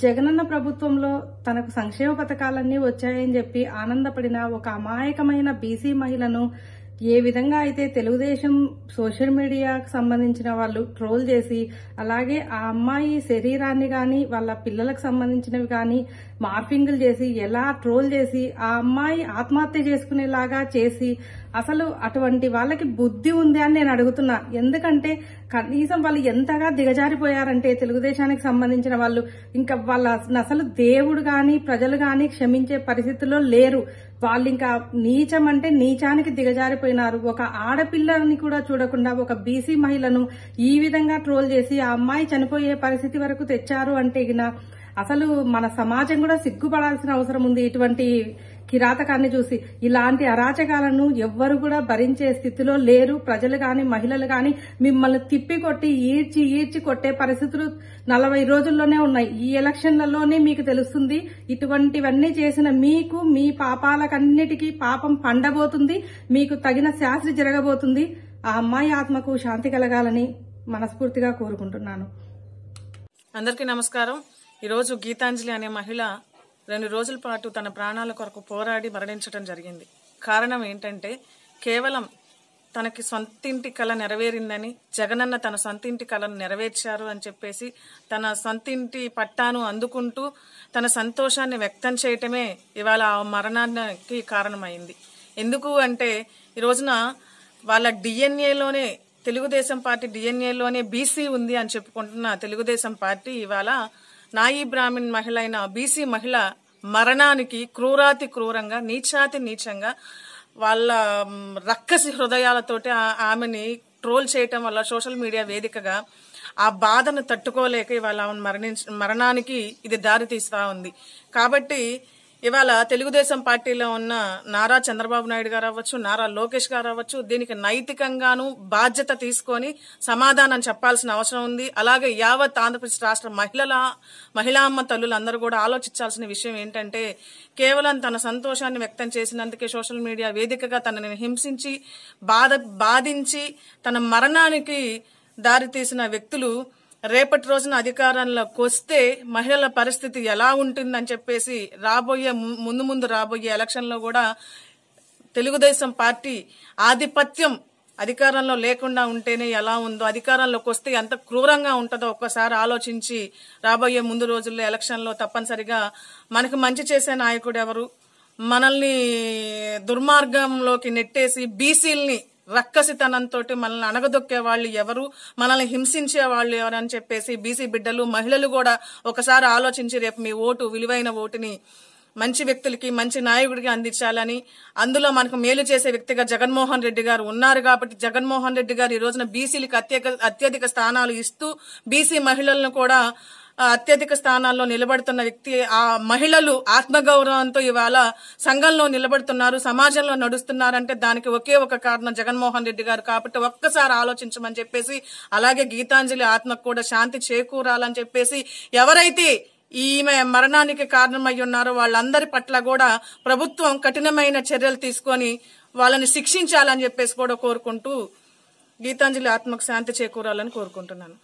జగనన్న ప్రభుత్వంలో తనకు సంక్షేమ పథకాలన్నీ వచ్చాయని చెప్పి ఆనందపడిన ఒక అమాయకమైన బీసీ మహిళను ఏ విధంగా అయితే తెలుగుదేశం సోషల్ మీడియాకు సంబంధించిన వాళ్ళు ట్రోల్ చేసి, అలాగే ఆ అమ్మాయి శరీరాన్ని గాని వాళ్ళ పిల్లలకు సంబంధించినవి గాని మార్ఫింగులు చేసి ఎలా ట్రోల్ చేసి ఆ అమ్మాయి ఆత్మహత్య చేసుకునేలాగా చేసి, అసలు అటువంటి వాళ్ళకి బుద్ధి ఉంది అని నేను అడుగుతున్నా. ఎందుకంటే కనీసం వాళ్ళు ఎంతగా దిగజారిపోయారంటే తెలుగుదేశానికి సంబంధించిన వాళ్ళు ఇంకా వాళ్ళ అసలు దేవుడు గాని ప్రజలు గాని క్షమించే పరిస్థితుల్లో లేరు. వాళ్ళు ఇంకా నీచం అంటే నీచానికి దిగజారిపోయినారు. ఒక ఆడపిల్లని కూడా చూడకుండా ఒక బీసీ మహిళను ఈ విధంగా ట్రోల్ చేసి ఆ అమ్మాయి చనిపోయే పరిస్థితి వరకు తెచ్చారు అంటే అసలు మన సమాజం కూడా సిగ్గుపడాల్సిన అవసరం ఉంది. ఇటువంటి కిరాతకాన్ని చూసి ఇలాంటి అరాచకాలను ఎవ్వరు కూడా భరించే స్థితిలో లేరు. ప్రజలు గాని మహిళలు గాని మిమ్మల్ని తిప్పికొట్టి ఈడ్చి కొట్టే పరిస్థితులు 40 రోజుల్లోనే ఉన్నాయి. ఈ ఎలక్షన్లలోనే మీకు తెలుస్తుంది. ఇటువంటివన్నీ చేసిన మీకు మీ పాపాలకన్నిటికీ పాపం పండబోతుంది. మీకు తగిన శాస్త్రి జరగబోతుంది. ఆ అమ్మాయి ఆత్మకు శాంతి కలగాలని మనస్ఫూర్తిగా కోరుకుంటున్నాను. అందరికీ నమస్కారం. ఈరోజు గీతాంజలి అనే మహిళ 2 రోజుల పాటు తన ప్రాణాల కొరకు పోరాడి మరణించడం జరిగింది. కారణం ఏంటంటే కేవలం తనకి సొంతింటి కళ నెరవేరిందని, జగనన్న తన సొంతింటి కళను నెరవేర్చారు అని చెప్పేసి తన సొంతింటి పట్టాను అందుకుంటూ తన సంతోషాన్ని వ్యక్తం చేయటమే ఇవాళ ఆ మరణానికి కారణమైంది. ఎందుకు అంటే ఈ రోజున వాళ్ళ డిఎన్ఏలోనే తెలుగుదేశం పార్టీ డిఎన్ఏలోనే బీసీ ఉంది అని చెప్పుకుంటున్న తెలుగుదేశం పార్టీ ఇవాళ నాయి బ్రాహ్మణ్ మహిళ అయిన బీసీ మహిళ మరణానికి క్రూరాతి క్రూరంగా నీచాతి నీచంగా వాళ్ళ రక్కసి హృదయాలతోటి ఆమెని ట్రోల్ చేయటం వల్ల సోషల్ మీడియా వేదికగా ఆ బాధను తట్టుకోలేక ఇవాళ ఆమె మరణానికి ఇది దారి తీస్తా ఉంది. కాబట్టి ఇవాళ తెలుగుదేశం పార్టీలో ఉన్న నారా చంద్రబాబు నాయుడు గారు అవ్వచ్చు, నారా లోకేష్ గారు అవ్వచ్చు, దీనికి నైతికంగాను బాధ్యత తీసుకొని సమాధానం చెప్పాల్సిన అవసరం ఉంది. అలాగే యావత్ ఆంధ్రప్రదేశ్ రాష్ట్ర మహిళామ్మ తల్లులందరూ కూడా ఆలోచించాల్సిన విషయం ఏంటంటే కేవలం తన సంతోషాన్ని వ్యక్తం చేసినందుకే సోషల్ మీడియా వేదికగా తనని హింసించి బాధించి తన మరణానికి దారి తీసిన వ్యక్తులు రేపటి రోజున అధికారంలోకి వస్తే మహిళల పరిస్థితి ఎలా ఉంటుందని చెప్పేసి ముందు రాబోయే ఎలక్షన్లో కూడా తెలుగుదేశం పార్టీ ఆధిపత్యం అధికారంలో లేకుండా ఉంటేనే ఎలా ఉందో, అధికారంలోకి వస్తే ఎంత క్రూరంగా ఉంటుందో ఒక్కసారి ఆలోచించి రాబోయే ముందు రోజుల్లో ఎలక్షన్లో తప్పనిసరిగా మనకు మంచి చేసే నాయకుడు ఎవరు, మనల్ని దుర్మార్గంలోకి నెట్టేసి బీసీల్ని రక్కసితనంతో మనల్ని అణగదొక్కే వాళ్ళు ఎవరు, మనల్ని హింసించే వాళ్ళు ఎవరు అని చెప్పేసి బీసీ బిడ్డలు మహిళలు కూడా ఒకసారి ఆలోచించి రేపు మీ విలువైన ఓటుని మంచి వ్యక్తులకి మంచి నాయకుడికి అందించాలని, అందులో మనకు మేలు చేసే వ్యక్తిగా జగన్మోహన్ రెడ్డి గారు ఉన్నారు కాబట్టి జగన్మోహన్ రెడ్డి గారు ఈ రోజున బీసీలకు అత్యధిక స్థానాలు ఇస్తూ బీసీ మహిళలను కూడా అత్యధిక స్థానాల్లో నిలబడుతున్న వ్యక్తి. ఆ మహిళలు ఆత్మగౌరవంతో ఇవాళ సంఘంలో నిలబడుతున్నారు, సమాజంలో నడుస్తున్నారంటే దానికి ఒకే ఒక కారణం జగన్మోహన్ రెడ్డి గారు. కాబట్టి ఒక్కసారి ఆలోచించమని చెప్పేసి, అలాగే గీతాంజలి ఆత్మకు కూడా శాంతి చేకూరాలని చెప్పేసి ఎవరైతే ఈమె మరణానికి కారణమై ఉన్నారో వాళ్ళందరి పట్ల కూడా ప్రభుత్వం కఠినమైన చర్యలు తీసుకొని వాళ్ళని శిక్షించాలని చెప్పేసి కూడా కోరుకుంటూ గీతాంజలి ఆత్మకు శాంతి చేకూరాలని కోరుకుంటున్నాను.